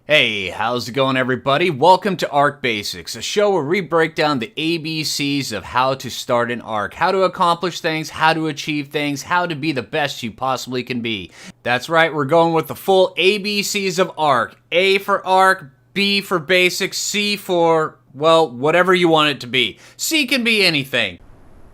Hey, how's it going everybody? Welcome to Arc Basics, a show where we break down the ABCs of how to start an arc, how to accomplish things, how to achieve things, how to be the best you possibly can be. That's right, we're going with the full ABCs of arc. A for arc, B for basic, C for, well, whatever you want it to be. C can be anything.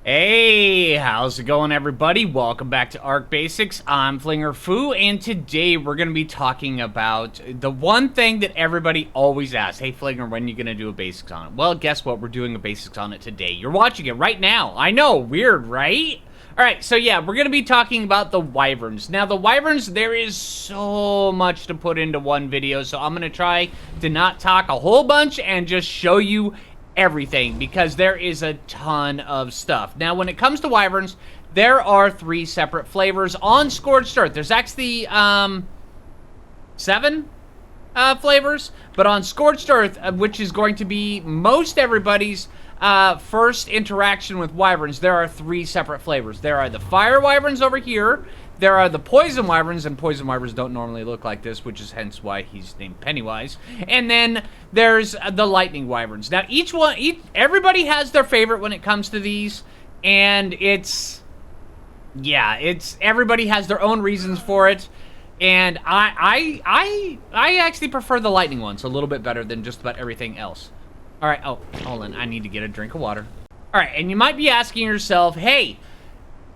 Hey, how's it going everybody? Welcome back to Arc Basics. I'm Phlinger Phoo, and today we're going to be talking about the one thing that everybody always asks. Hey Phlinger, when are you going to do a basics on it? Well, guess what? We're doing a basics on it today. You're watching it right now. I know, weird, right? Alright, so yeah, we're going to be talking about the Wyverns. Now, the Wyverns, there is so much to put into one video, so I'm going to try to not talk a whole bunch and just show you everything, because there is a ton of stuff. Now, when it comes to Wyverns, there are 3 separate flavors on Scorched Earth. There's actually 7 flavors, but on Scorched Earth, which is going to be most everybody's first interaction with Wyverns, there are 3 separate flavors. There are the Fire Wyverns over here, there are the Poison Wyverns, and Poison Wyverns don't normally look like this, which is hence why he's named Pennywise. And then there's the Lightning Wyverns. Now, everybody has their favorite when it comes to these, and everybody has their own reasons for it. And I actually prefer the Lightning ones a little bit better than just about everything else. All right, oh, hold on, I need to get a drink of water. All right, and you might be asking yourself, hey,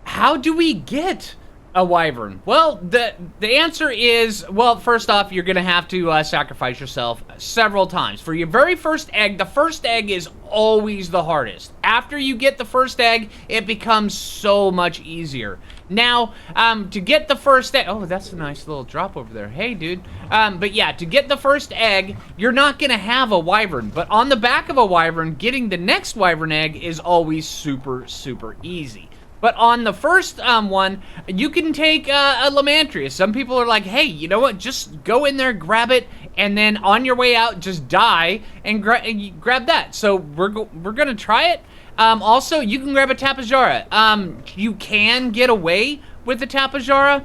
how do we get a Wyvern? Well, the answer is, well, first off, you're gonna have to sacrifice yourself several times. For your very first egg, the first egg is always the hardest. After you get the first egg, it becomes so much easier. Now, to get the first egg, oh, that's a nice little drop over there. Hey, dude. But yeah, to get the first egg, you're not gonna have a Wyvern, but on the back of a Wyvern, getting the next Wyvern egg is always super, super easy. But on the first one, you can take a Lamantrius. Some people are like, hey, you know what? Just go in there, grab it, and then on your way out, just die and grab that. So we're going to try it. Also, you can grab a Tapejara. You can get away with the Tapejara,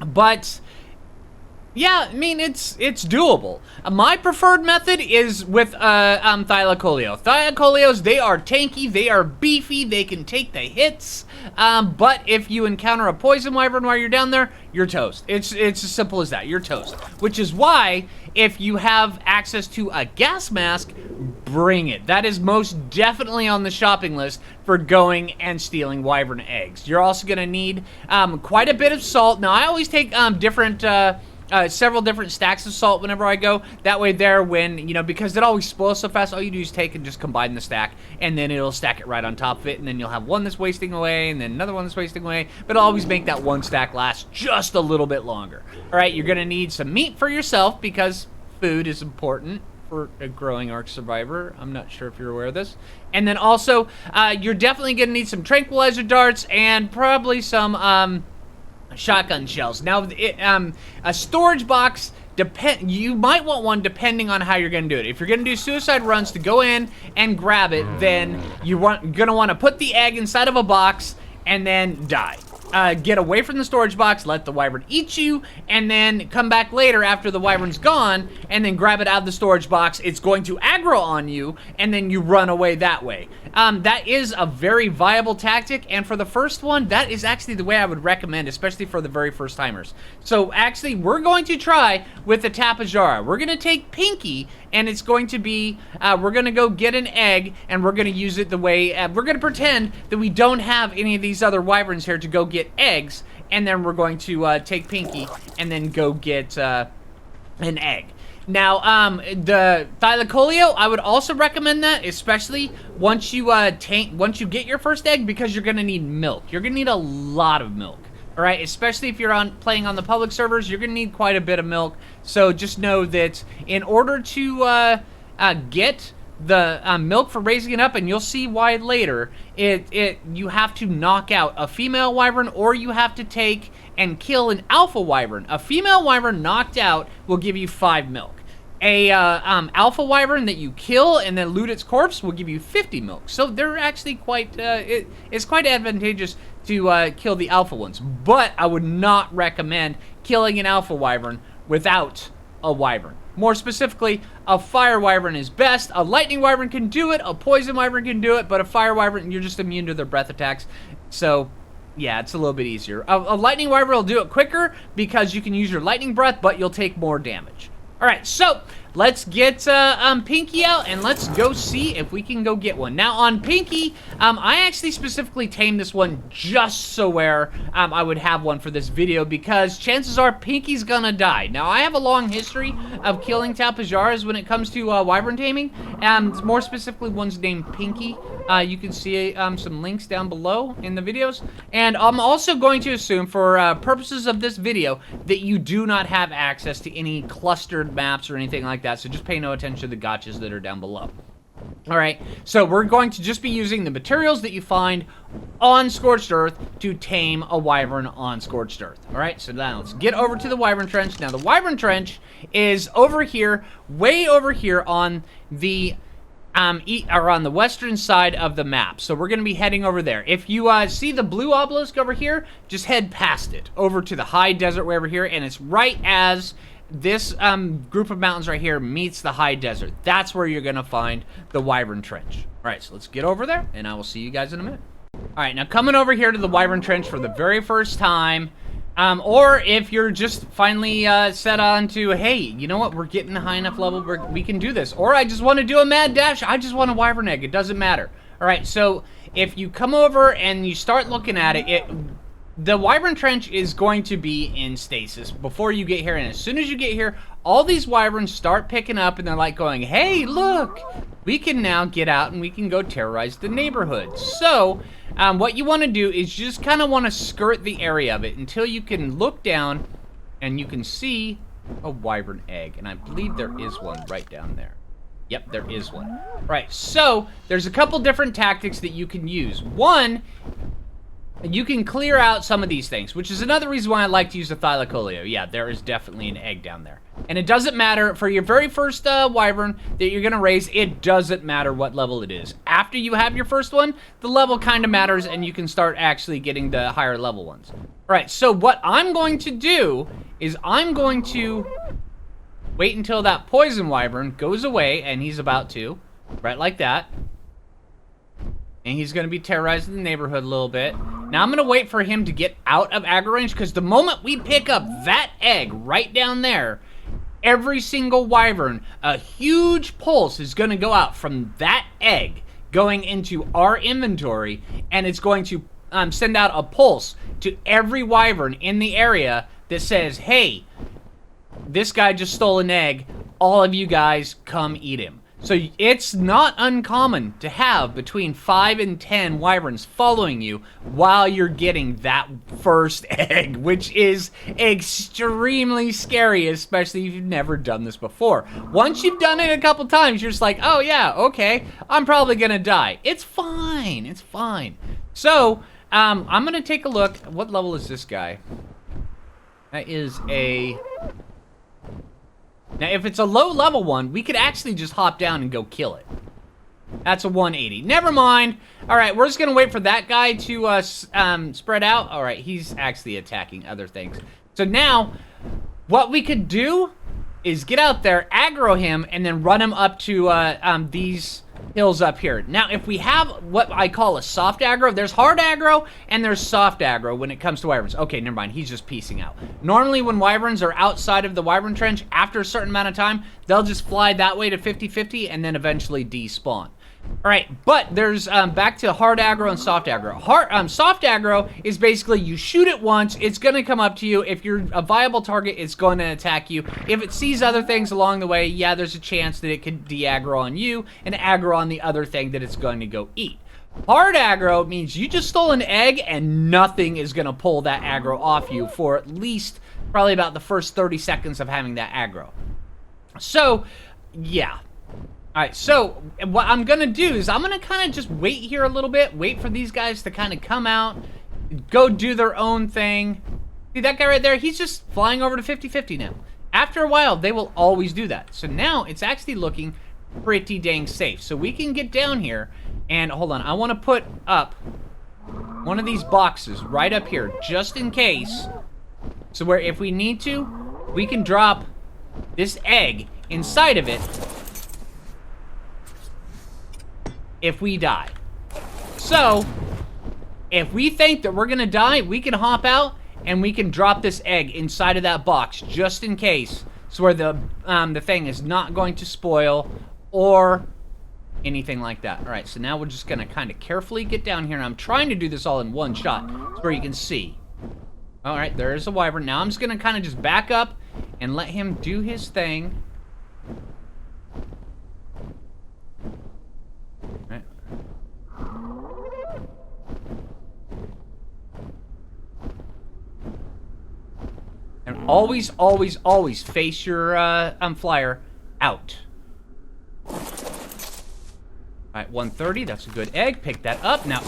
but yeah, I mean, it's doable. My preferred method is with Thylacoleo. Thylacoleos, they are tanky, they are beefy, they can take the hits, but if you encounter a Poison Wyvern while you're down there, you're toast. It's as simple as that, you're toast. Which is why, if you have access to a gas mask, bring it. That is most definitely on the shopping list for going and stealing Wyvern eggs. You're also gonna need quite a bit of salt. Now, I always take several different stacks of salt whenever I go. That way there, when, you know, because it always spoils so fast, all you do is take and just combine the stack, and then it'll stack it right on top of it, and then you'll have one that's wasting away, and then another one that's wasting away, but it'll always make that one stack last just a little bit longer. Alright, you're gonna need some meat for yourself, because food is important for a growing Ark survivor. I'm not sure if you're aware of this. And then also, you're definitely gonna need some tranquilizer darts, and probably some, shotgun shells. Now, a storage box, you might want one depending on how you're gonna do it. If you're gonna do suicide runs to go in and grab it, then you're gonna want to put the egg inside of a box and then die. Get away from the storage box, let the Wyvern eat you, and then come back later after the Wyvern's gone, and then grab it out of the storage box. It's going to aggro on you, and then you run away that way. That is a very viable tactic, and for the first one, that is actually the way I would recommend, especially for the very first timers. So actually, we're going to try with the Tapejara. We're going to take Pinky, and it's going to be, we're going to go get an egg, and we're going to use it the way, we're going to pretend that we don't have any of these other Wyverns here to go get eggs, and then we're going to take Pinky and then go get an egg. Now, the Thylacoleo, I would also recommend that, especially once you get your first egg, because you're gonna need milk. You're gonna need a lot of milk. All right, especially if you're playing on the public servers, you're gonna need quite a bit of milk. So just know that in order to get the milk for raising it up, and you'll see why later, you have to knock out a female Wyvern, or you have to take and kill an alpha Wyvern. A female Wyvern knocked out will give you 5 milk. A alpha Wyvern that you kill and then loot its corpse will give you 50 milk. So they're actually quite, it's quite advantageous to kill the alpha ones. But I would not recommend killing an alpha Wyvern without a Wyvern. More specifically, a fire wyvern is best. A lightning wyvern can do it, a poison wyvern can do it, but a fire wyvern, you're just immune to their breath attacks. So, yeah, it's a little bit easier. A lightning wyvern will do it quicker because you can use your lightning breath, but you'll take more damage. All right, so let's get Pinky out and let's go see if we can go get one. Now on Pinky, I actually specifically tamed this one just so where I would have one for this video because chances are Pinky's gonna die. Now I have a long history of killing Tapajaras when it comes to wyvern taming. More specifically, one's named Pinky. You can see some links down below in the videos. And I'm also going to assume for purposes of this video that you do not have access to any clustered maps or anything like that, so just pay no attention to the gotchas that are down below. Alright, so we're going to just be using the materials that you find on Scorched Earth to tame a wyvern on Scorched Earth. Alright, so now let's get over to the Wyvern Trench. Now the Wyvern Trench is over here, way over here on the on the western side of the map. So we're going to be heading over there. If you see the blue obelisk over here, just head past it over to the high desert way over here, and it's right as this group of mountains right here meets the high desert. That's where you're going to find the Wyvern Trench. All right, so let's get over there, and I will see you guys in a minute. All right, now coming over here to the Wyvern Trench for the very first time, or if you're just finally set on to, hey, you know what, we're getting a high enough level where we can do this. Or I just want to do a mad dash. I just want a Wyvern Egg. It doesn't matter. All right, so if you come over and you start looking at it, the Wyvern Trench is going to be in stasis before you get here. And as soon as you get here, all these wyverns start picking up and they're like going, hey, look, we can now get out and we can go terrorize the neighborhood. So what you want to do is just kind of want to skirt the area of it until you can look down and you can see a Wyvern Egg. And I believe there is one right down there. Yep, there is one. Right, so there's a couple different tactics that you can use. One, you can clear out some of these things, which is another reason why I like to use the Thylacoleo. Yeah, there is definitely an egg down there. And it doesn't matter, for your very first wyvern that you're going to raise, it doesn't matter what level it is. After you have your first one, the level kind of matters, and you can start actually getting the higher level ones. All right, so what I'm going to do is I'm going to wait until that poison wyvern goes away, and he's about to, right like that. And he's going to be terrorizing the neighborhood a little bit. Now I'm going to wait for him to get out of aggro range, because the moment we pick up that egg right down there, every single wyvern, a huge pulse is going to go out from that egg going into our inventory, and it's going to send out a pulse to every wyvern in the area that says, hey, this guy just stole an egg, all of you guys come eat him. So it's not uncommon to have between 5 and 10 wyverns following you while you're getting that first egg, which is extremely scary, especially if you've never done this before. Once you've done it a couple times, you're just like, oh yeah, okay, I'm probably gonna die. It's fine, it's fine. So, I'm gonna take a look. What level is this guy? That is a... Now, if it's a low-level one, we could actually just hop down and go kill it. That's a 180. Never mind. All right, we're just going to wait for that guy to spread out. All right, he's actually attacking other things. So now, what we could do is get out there, aggro him, and then run him up to these hills up here. Now, if we have what I call a soft aggro, there's hard aggro and there's soft aggro when it comes to wyverns. Okay, never mind. He's just piecing out. Normally, when wyverns are outside of the Wyvern Trench, after a certain amount of time, they'll just fly that way to 50-50 and then eventually despawn. All right, but there's back to hard aggro and soft aggro. Soft aggro is basically you shoot it once, it's going to come up to you. If you're a viable target, it's going to attack you. If it sees other things along the way, yeah, there's a chance that it could de-aggro on you and aggro on the other thing that it's going to go eat. Hard aggro means you just stole an egg and nothing is going to pull that aggro off you for at least probably about the first 30 seconds of having that aggro. So, yeah. Alright, so what I'm going to do is I'm going to kind of just wait here a little bit, wait for these guys to kind of come out, go do their own thing. See that guy right there? He's just flying over to 50-50 now. After a while, they will always do that. So now it's actually looking pretty dang safe. So we can get down here and, hold on, I want to put up one of these boxes right up here just in case. So where if we need to, we can drop this egg inside of it if we die. So, if we think that we're gonna die, we can hop out and we can drop this egg inside of that box just in case, so where the thing is not going to spoil or anything like that. All right, so now we're just gonna kind of carefully get down here, and I'm trying to do this all in one shot, so where you can see. All right, there's a wyvern. Now I'm just gonna kind of just back up and let him do his thing. All right. And always, always, always face your flyer out. Alright, 130, that's a good egg. Pick that up. Now,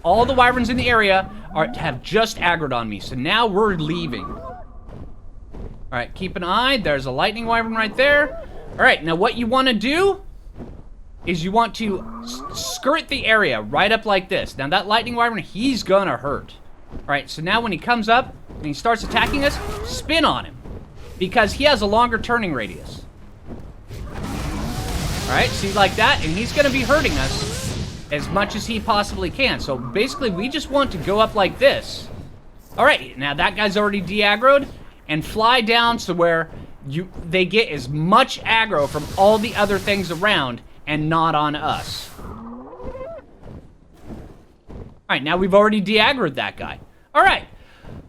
all the wyverns in the area have just aggroed on me, so now we're leaving. Alright, keep an eye. There's a lightning wyvern right there. Alright, now what you want to do is you want to skirt the area right up like this. Now, that lightning wyvern, he's gonna hurt. Alright, so now when he comes up and he starts attacking us, spin on him, because he has a longer turning radius. Alright, see, like that, and he's gonna be hurting us as much as he possibly can. So basically, we just want to go up like this. Alright, now that guy's already de-aggroed, and fly down so where they get as much aggro from all the other things around and not on us. Alright, now we've already de-aggroed that guy. Alright.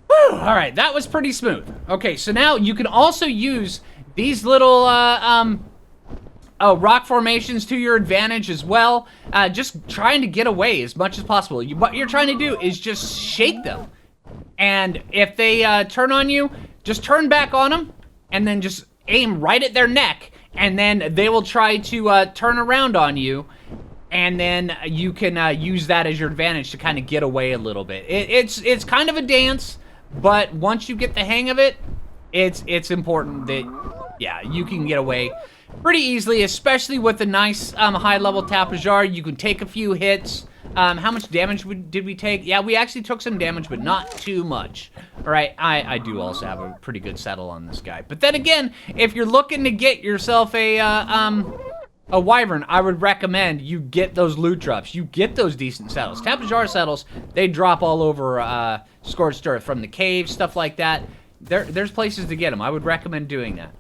Whew, alright, that was pretty smooth. Okay, so now you can also use these little, rock formations to your advantage as well. Just trying to get away as much as possible. What you're trying to do is just shake them. And if they turn on you, just turn back on them, and then just aim right at their neck, and then they will try to turn around on you, and then you can use that as your advantage to kind of get away a little bit. It's kind of a dance, but once you get the hang of it, it's important that, yeah, you can get away pretty easily, especially with a nice high-level Tapajara. You can take a few hits. How much damage did we take? Yeah, we actually took some damage, but not too much. All right, I do also have a pretty good saddle on this guy. But then again, if you're looking to get yourself a wyvern, I would recommend you get those loot drops. You get those decent saddles. Tapajara saddles, they drop all over Scorched Earth from the caves, stuff like that. There's places to get them. I would recommend doing that.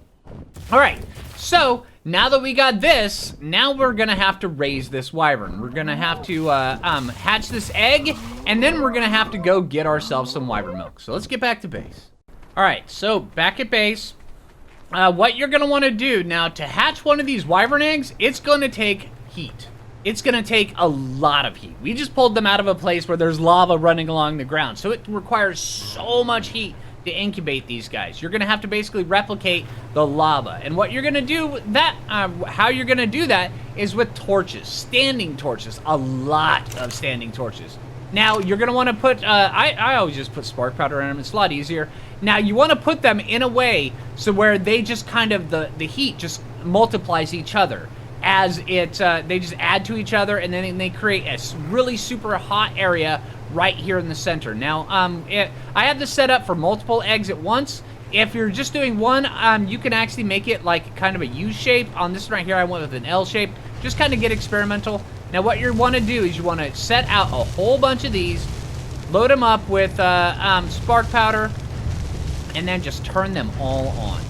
All right, so now that we got this, now we're gonna have to raise this wyvern. We're gonna have to hatch this egg, and then we're gonna have to go get ourselves some wyvern milk. So let's get back to base. All right, so back at base, what you're gonna want to do now to hatch one of these wyvern eggs, it's gonna take heat. It's gonna take a lot of heat. We just pulled them out of a place where there's lava running along the ground, so it requires so much heat to incubate these guys. You're gonna have to basically replicate the lava, and what you're gonna do how you're gonna do that is with torches, standing torches, a lot of standing torches. Now you're gonna want to put I always just put spark powder in them. It's a lot easier. Now you want to put them in a way so where they just kind of the heat just multiplies each other as they just add to each other, and then they create a really super hot area right here in the center. Now, I have this set up for multiple eggs at once. If you're just doing one, you can actually make it like kind of a U shape. On this right here, I went with an L shape. Just kind of get experimental. Now, what you want to do is you want to set out a whole bunch of these, load them up with spark powder, and then just turn them all on.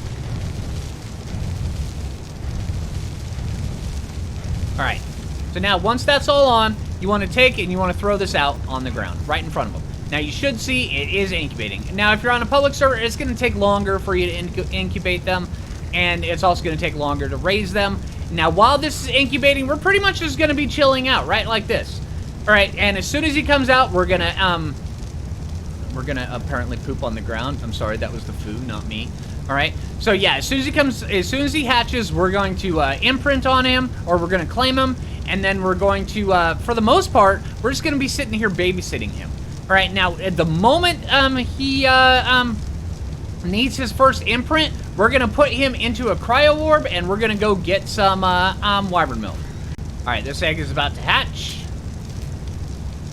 All right. So now, once that's all on, you want to take it and you want to throw this out on the ground, right in front of them. Now, you should see it is incubating. Now, if you're on a public server, it's going to take longer for you to incubate them, and it's also going to take longer to raise them. Now, while this is incubating, we're pretty much just going to be chilling out, right, like this. All right, and as soon as he comes out, we're going to apparently poop on the ground. I'm sorry, that was the Phoo, not me. All right, so yeah, as soon as he hatches, we're going to imprint on him, or we're going to claim him, and then we're going to, for the most part, we're just going to be sitting here babysitting him. All right, now, at the moment he needs his first imprint, we're going to put him into a cryo orb, and we're going to go get some wyvern milk. All right, this egg is about to hatch.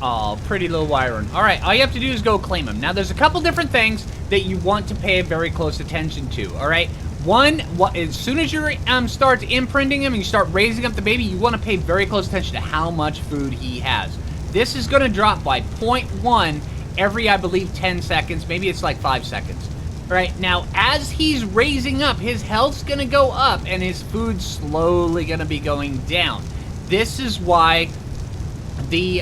Oh, pretty little wyvern. All right, all you have to do is go claim him. Now, there's a couple different things that you want to pay very close attention to, all right? As soon as you start imprinting him and you start raising up the baby, you want to pay very close attention to how much food he has. This is going to drop by 0.1 every, I believe, 10 seconds. Maybe it's like 5 seconds. All right, now, as he's raising up, his health's going to go up and his food's slowly going to be going down. This is why the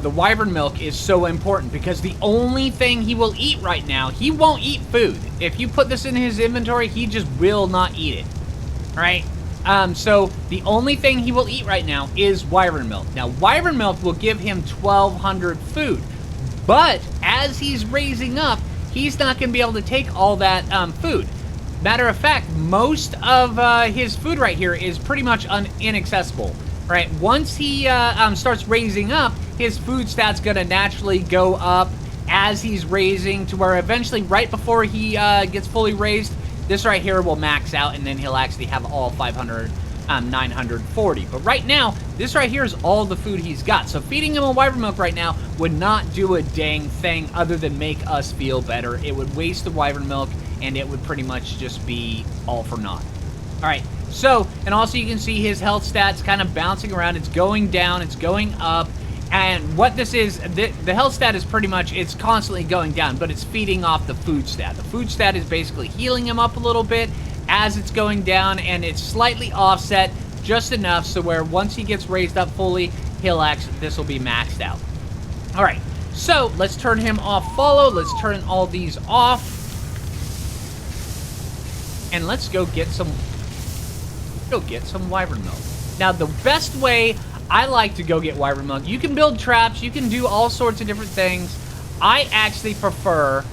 wyvern milk is so important, because the only thing he will eat right now, he won't eat food. If you put this in his inventory, he just will not eat it. All right? So the only thing he will eat right now is wyvern milk. Now, wyvern milk will give him 1,200 food, but as he's raising up, he's not going to be able to take all that food. Matter of fact, most of his food right here is pretty much inaccessible. Right? Once he starts raising up, his food stat's going to naturally go up as he's raising, to where eventually, right before he gets fully raised, this right here will max out, and then he'll actually have all 500, 940. But right now, this right here is all the food he's got. So feeding him a wyvern milk right now would not do a dang thing other than make us feel better. It would waste the wyvern milk, and it would pretty much just be all for naught. All right. So, and also you can see his health stats kind of bouncing around. It's going down, it's going up. And what this is, the health stat is pretty much, it's constantly going down, but it's feeding off the food stat. The food stat is basically healing him up a little bit as it's going down, and it's slightly offset just enough so where once he gets raised up fully, this will be maxed out. All right, so let's turn him off follow. Let's turn all these off. And let's go get some wyvern milk. Now, the best way I like to go get wyvern milk, you can build traps, you can do all sorts of different things. I actually prefer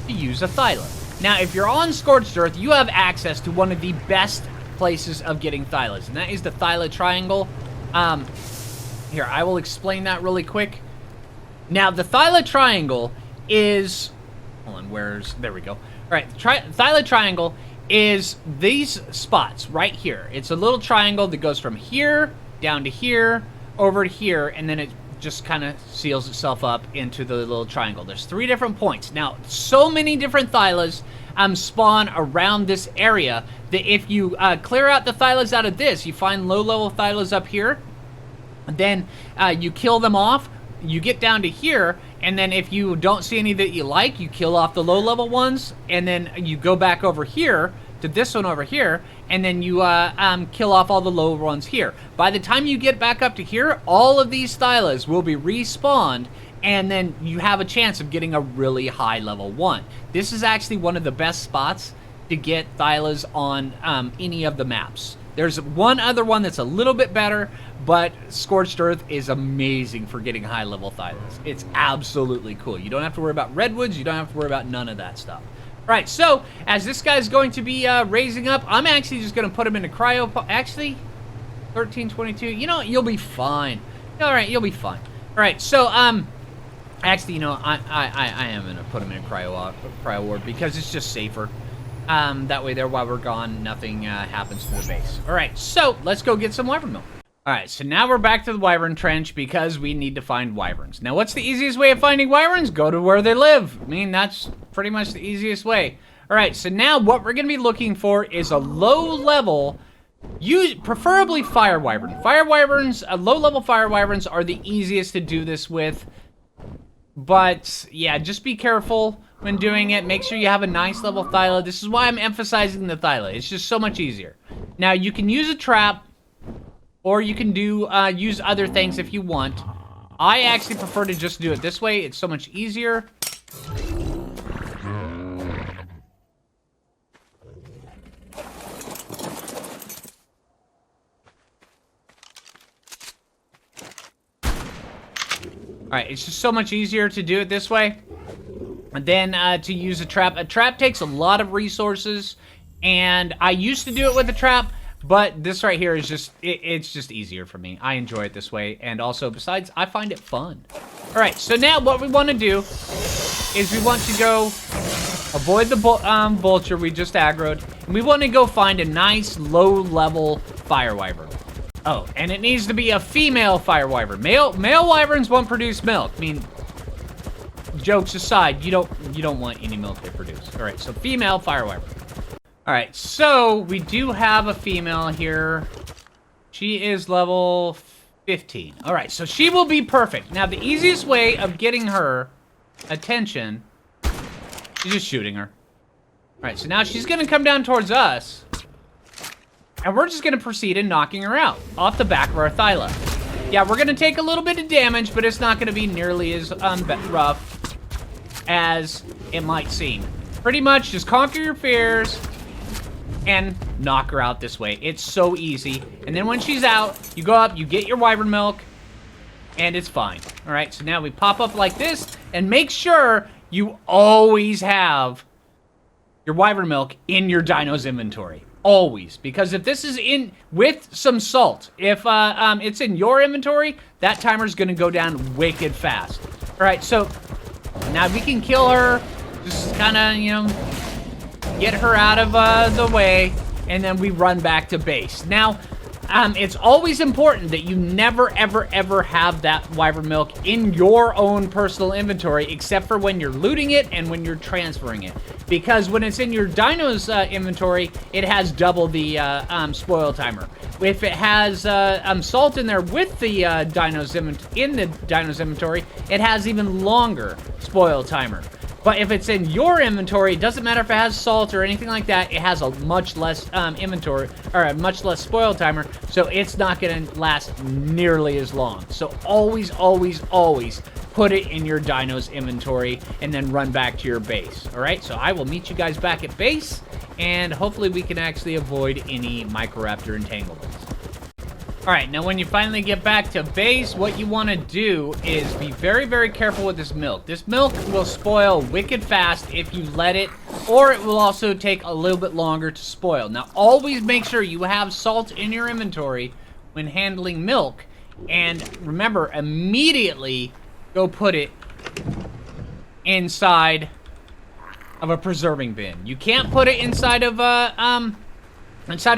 to use a Thyla. Now, if you're on Scorched Earth, you have access to one of the best places of getting Thylas, and that is the Thyla Triangle. Here, I will explain that really quick. Now, the Thyla Triangle is... Hold on, there we go. All right, Thyla Triangle is these spots right here. It's a little triangle that goes from here down to here, over to here, and then it just kind of seals itself up into the little triangle. There's 3 different points. Now, so many different Thylas spawn around this area that if you clear out the Thylas out of this, you find low-level Thylas up here, then you kill them off, you get down to here, and then if you don't see any that you like, you kill off the low-level ones, and then you go back over here to this one over here, and then you kill off all the low ones here. By the time you get back up to here, all of these Thylas will be respawned, and then you have a chance of getting a really high level 1. This is actually one of the best spots to get Thylas on any of the maps. There's one other one that's a little bit better, but Scorched Earth is amazing for getting high-level Thylas. It's absolutely cool. You don't have to worry about redwoods. You don't have to worry about none of that stuff. All right, so as this guy's going to be raising up, I'm actually just going to put him into cryo... Actually, 1322. You know, you'll be fine. All right, you'll be fine. All right, so actually, you know, I am going to put him in a cryo ward because it's just safer. That way there, while we're gone, nothing happens to the base. All right, so let's go get some wyvern milk. All right, so now we're back to the wyvern trench because we need to find wyverns. Now, what's the easiest way of finding wyverns? Go to where they live. I mean, that's pretty much the easiest way. All right, so now what we're going to be looking for is a low-level, preferably fire wyvern. Fire wyverns, low-level fire wyverns are the easiest to do this with. But, yeah, just be careful when doing it. Make sure you have a nice level Thyla. This is why I'm emphasizing the Thyla. It's just so much easier. Now, you can use a trap, or you can use other things if you want. I actually prefer to just do it this way. It's so much easier. Alright, it's just so much easier to do it this way than to use a trap. A trap takes a lot of resources, and I used to do it with a trap, but this right here is just, it's just easier for me. I enjoy it this way, and also, besides, I find it fun. Alright, so now what we want to do is we want to go avoid the vulture we just aggroed, and we want to go find a nice low-level fire wyvern. Oh, and it needs to be a female fire wyvern. Male wyverns won't produce milk. I mean, jokes aside, you don't want any milk they produce. All right, so female fire wyvern. All right, so we do have a female here. She is level 15. All right, so she will be perfect. Now, the easiest way of getting her attention is just shooting her. All right, so now she's going to come down towards us. And we're just going to proceed in knocking her out off the back of our Thyla. Yeah, we're going to take a little bit of damage, but it's not going to be nearly as rough as it might seem. Pretty much just conquer your fears and knock her out this way. It's so easy. And then when she's out, you go up, you get your wyvern milk, and it's fine. All right, so now we pop up like this, and make sure you always have your wyvern milk in your dino's inventory. Always. Because if this is in with some salt, if it's in your inventory, that timer's going to go down wicked fast. All right, so now we can kill her. Just kind of, you know, get her out of the way, and then we run back to base. Now, it's always important that you never, ever, ever have that wyvern milk in your own personal inventory, except for when you're looting it and when you're transferring it. Because when it's in your dino's inventory, it has double the spoil timer. If it has salt in there with the dino's inventory, it has even longer spoil timer. But if it's in your inventory, it doesn't matter if it has salt or anything like that, it has a much less inventory, or a much less spoil timer, so it's not gonna last nearly as long. So always, always, always put it in your dino's inventory and then run back to your base. All right, so I will meet you guys back at base, and hopefully we can actually avoid any Microraptor entanglements. All right, now when you finally get back to base, what you want to do is be very, very careful with this milk. This milk will spoil wicked fast if you let it, or it will also take a little bit longer to spoil. Now, always make sure you have salt in your inventory when handling milk, and remember, immediately go put it inside of a preserving bin. You can't put it inside of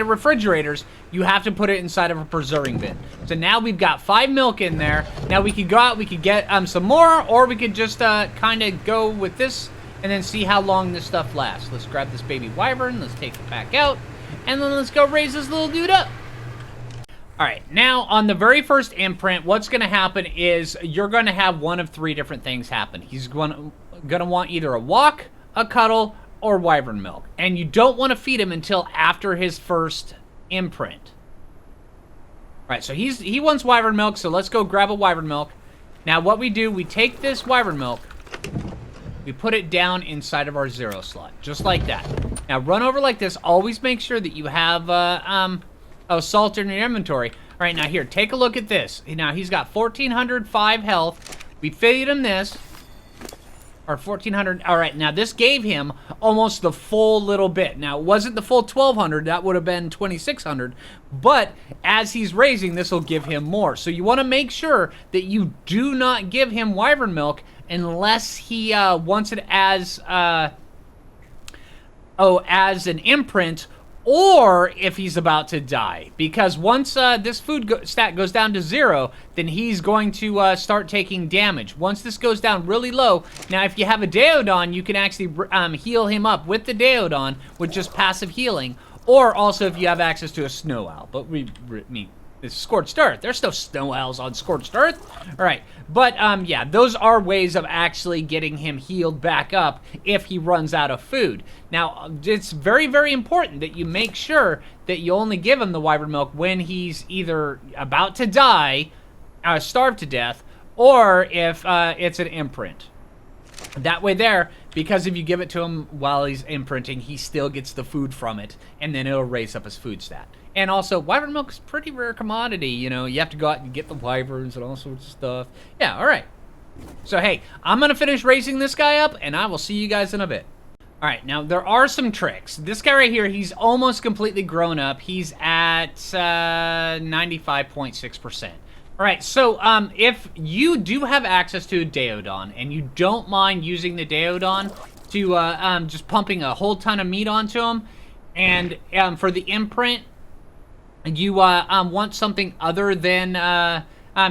refrigerators. You have to put it inside of a preserving bin. So now we've got 5 milk in there. Now we could go out, we could get some more, or we could just kind of go with this and then see how long this stuff lasts. Let's grab this baby wyvern, let's take it back out, and then let's go raise this little dude up. All right, now on the very first imprint, what's gonna happen is you're gonna have one of 3 different things happen. He's gonna want either a walk, a cuddle, or wyvern milk. And you don't want to feed him until after his first imprint. All right, so he wants wyvern milk, so let's go grab a wyvern milk. Now what we do, we take this wyvern milk, we put it down inside of our 0 slot, just like that. Now run over like this, always make sure that you have salt in your inventory. All right, now here, take a look at this. Now he's got 1,405 health. We feed him this. Or 1,400. All right, now this gave him almost the full little bit. Now, it wasn't the full 1,200. That would have been 2,600. But as he's raising, this will give him more. So you want to make sure that you do not give him wyvern milk unless he wants it as an imprint, or if he's about to die. Because once this food stat goes down to 0, then he's going to start taking damage. Once this goes down really low, now if you have a Deodon, you can actually heal him up with the Deodon with just passive healing, or also if you have access to a Snow Owl. But it's Scorched Earth. There's no Snow Owls on Scorched Earth. All right, but yeah, those are ways of actually getting him healed back up if he runs out of food. Now, it's very, very important that you make sure that you only give him the wyvern milk when he's either about to die, starve to death, or if it's an imprint. That way there, because if you give it to him while he's imprinting, he still gets the food from it, and then it'll raise up his food stat. And also, wyvern milk is a pretty rare commodity, you know. You have to go out and get the wyverns and all sorts of stuff. Yeah, all right. So, hey, I'm going to finish raising this guy up, and I will see you guys in a bit. All right, now, there are some tricks. This guy right here, he's almost completely grown up. He's at 95.6%. All right, so if you do have access to a Deodon, and you don't mind using the Deodon to just pumping a whole ton of meat onto him, and for the imprint, you want something other than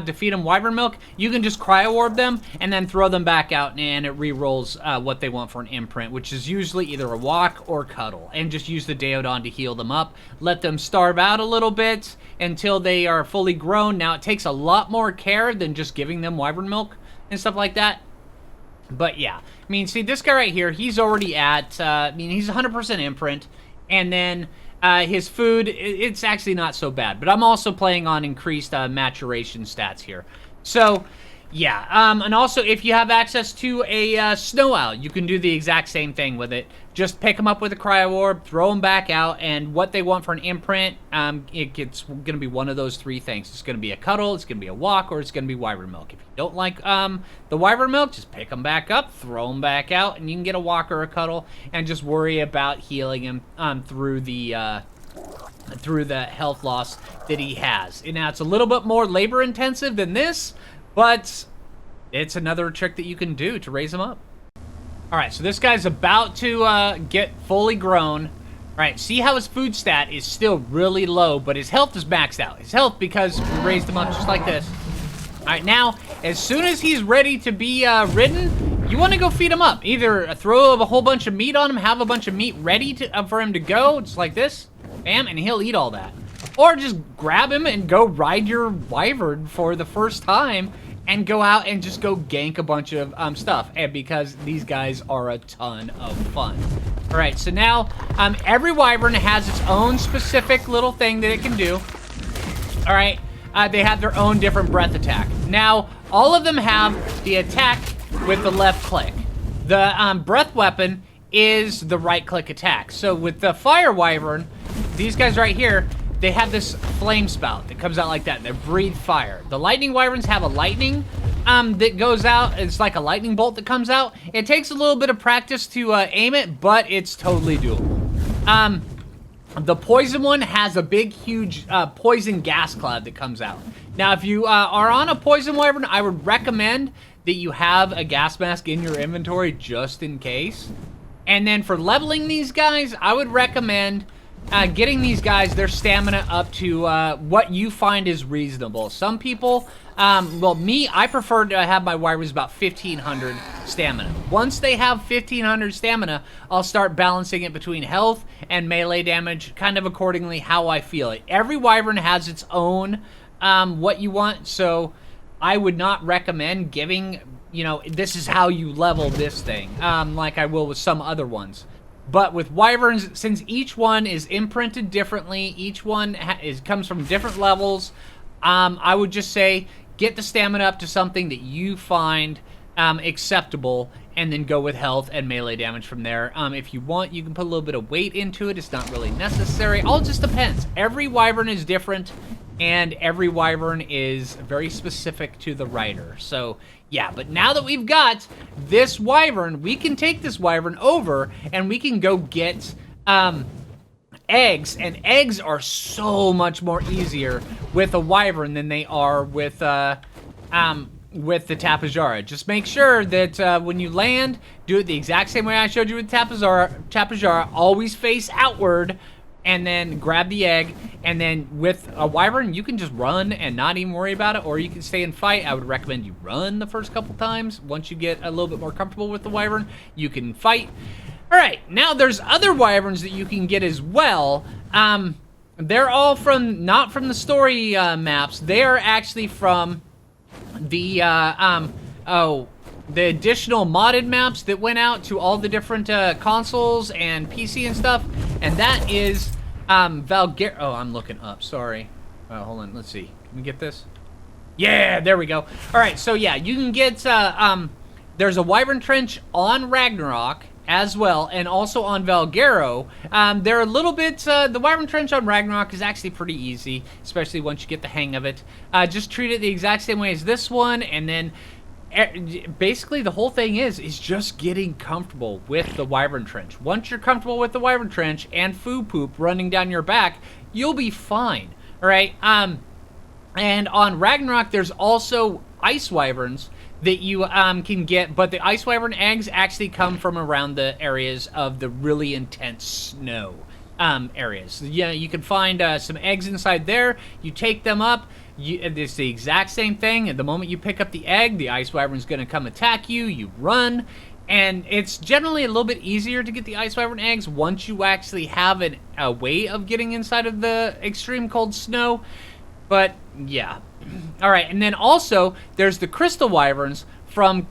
to feed them wyvern milk, you can just cryo orb them and then throw them back out, and it re-rolls what they want for an imprint, which is usually either a walk or cuddle. And just use the Deodon to heal them up. Let them starve out a little bit until they are fully grown. Now, it takes a lot more care than just giving them wyvern milk and stuff like that. But yeah, I mean, see, this guy right here, he's already at, I mean, he's 100% imprint. And then his food, it's actually not so bad. But I'm also playing on increased maturation stats here. So, yeah. And also, if you have access to a snow owl, you can do the exact same thing with it. Just pick them up with a cryo orb, throw them back out, and what they want for an imprint, it's going to be one of those three things. It's going to be a cuddle, it's going to be a walk, or it's going to be wyvern milk. If you don't like the wyvern milk, just pick them back up, throw them back out, and you can get a walk or a cuddle, and just worry about healing him through the health loss that he has. And now, it's a little bit more labor-intensive than this, but it's another trick that you can do to raise him up. All right, so this guy's about to get fully grown. All right, see how his food stat is still really low, but his health is maxed out. His health, because we raised him up just like this. All right, now, as soon as he's ready to be ridden, you want to go feed him up. Either throw a whole bunch of meat on him, have a bunch of meat ready for him to go, just like this. Bam, and he'll eat all that. Or just grab him and go ride your wyvern for the first time and go out and just go gank a bunch of stuff, and because these guys are a ton of fun. All right, so now every wyvern has its own specific little thing that it can do. All right, they have their own different breath attack. Now, all of them have the attack with the left click. The breath weapon is the right click attack. So with the fire wyvern, these guys right here, they have this flame spout that comes out like that. They breathe fire. The lightning wyverns have a lightning that goes out. It's like a lightning bolt that comes out. It takes a little bit of practice to aim it, but it's totally doable. The poison one has a big, huge poison gas cloud that comes out. Now, if you are on a poison wyvern, I would recommend that you have a gas mask in your inventory just in case. And then for leveling these guys, I would recommend getting these guys their stamina up to what you find is reasonable. Some people, well, me, I prefer to have my wyverns about 1,500 stamina. Once they have 1,500 stamina, I'll start balancing it between health and melee damage, kind of accordingly how I feel it. Every wyvern has its own what you want, so I would not recommend giving, you know, this is how you level this thing, like I will with some other ones. But with wyverns, since each one is imprinted differently, each one comes from different levels, I would just say get the stamina up to something that you find acceptable, and then go with health and melee damage from there. If you want, you can put a little bit of weight into it. It's not really necessary. All just depends. Every wyvern is different, and every wyvern is very specific to the rider. So yeah, but now that we've got this wyvern, we can take this wyvern over and we can go get eggs. And eggs are so much more easier with a wyvern than they are with the Tapejara. Just make sure that when you land, do it the exact same way I showed you with Tapejara. Always face outward, and then grab the egg, and then with a wyvern, you can just run and not even worry about it, or you can stay and fight. I would recommend you run the first couple times. Once you get a little bit more comfortable with the wyvern, you can fight. All right, now there's other wyverns that you can get as well. They're all not from the story maps. They are actually from the additional modded maps that went out to all the different consoles and PC and stuff, and that is Valger. Oh, I'm looking up. Sorry. Hold on. Let's see. Can we get this? Yeah, there we go. All right. So yeah, you can get. There's a Wyvern Trench on Ragnarok as well, and also on Valgero. They're a little bit. The Wyvern Trench on Ragnarok is actually pretty easy, especially once you get the hang of it. Just treat it the exact same way as this one, and then basically the whole thing is just getting comfortable with the Wyvern Trench. Once you're comfortable with the Wyvern Trench and Phoo poop running down your back, you'll be fine. All right. And on Ragnarok, there's also ice wyverns that you can get, but the ice wyvern eggs actually come from around the areas of the really intense snow. areas. Yeah, you can find some eggs inside there. You take them up. It's the exact same thing. At the moment you pick up the egg, the ice wyvern's going to come attack you. You run. And it's generally a little bit easier to get the ice wyvern eggs once you actually have a way of getting inside of the extreme cold snow. But, yeah. All right, and then also, there's the crystal wyverns from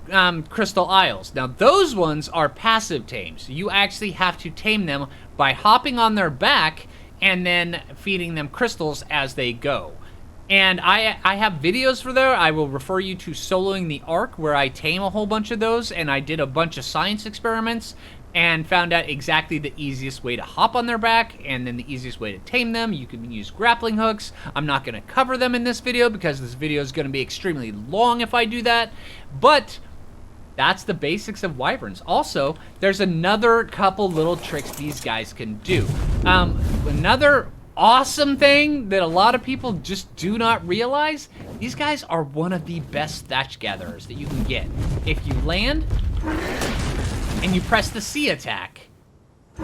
Crystal Isles. Now, those ones are passive tames. You actually have to tame them by hopping on their back and then feeding them crystals as they go. And I have videos for there. I will refer you to Soloing the Ark, where I tame a whole bunch of those, and I did a bunch of science experiments and found out exactly the easiest way to hop on their back and then the easiest way to tame them. You can use grappling hooks. I'm not going to cover them in this video because this video is going to be extremely long if I do that. But that's the basics of wyverns. Also, there's another couple little tricks these guys can do. Another awesome thing that a lot of people just do not realize, these guys are one of the best thatch gatherers that you can get. If you land and you press the C attack,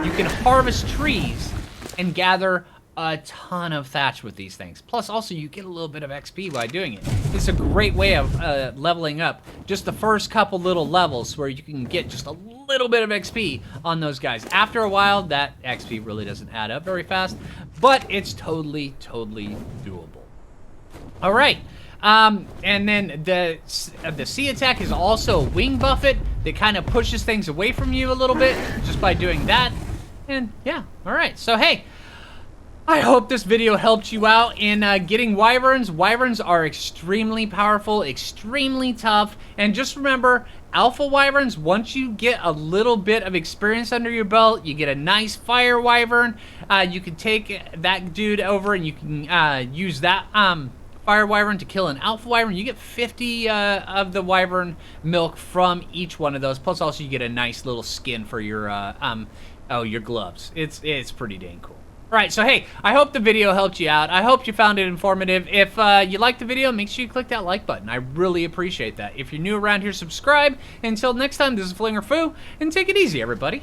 you can harvest trees and gather a ton of thatch with these things. Plus, also, you get a little bit of XP by doing it. It's a great way of leveling up just the first couple little levels where you can get just a little bit of XP on those guys. After a while, that XP really doesn't add up very fast, but it's totally, totally doable. All right. And then the C attack is also a wing buffet that kind of pushes things away from you a little bit just by doing that. And yeah, all right. So, hey, I hope this video helped you out in getting wyverns. Wyverns are extremely powerful, extremely tough, and just remember, alpha wyverns, once you get a little bit of experience under your belt, you get a nice fire wyvern. You can take that dude over and you can use that fire wyvern to kill an alpha wyvern. You get 50 of the wyvern milk from each one of those. Plus, also you get a nice little skin for your your gloves. It's pretty dang cool. All right, so hey, I hope the video helped you out. I hope you found it informative. If you liked the video, make sure you click that like button. I really appreciate that. If you're new around here, subscribe. Until next time, this is Phlinger Phoo, and take it easy, everybody.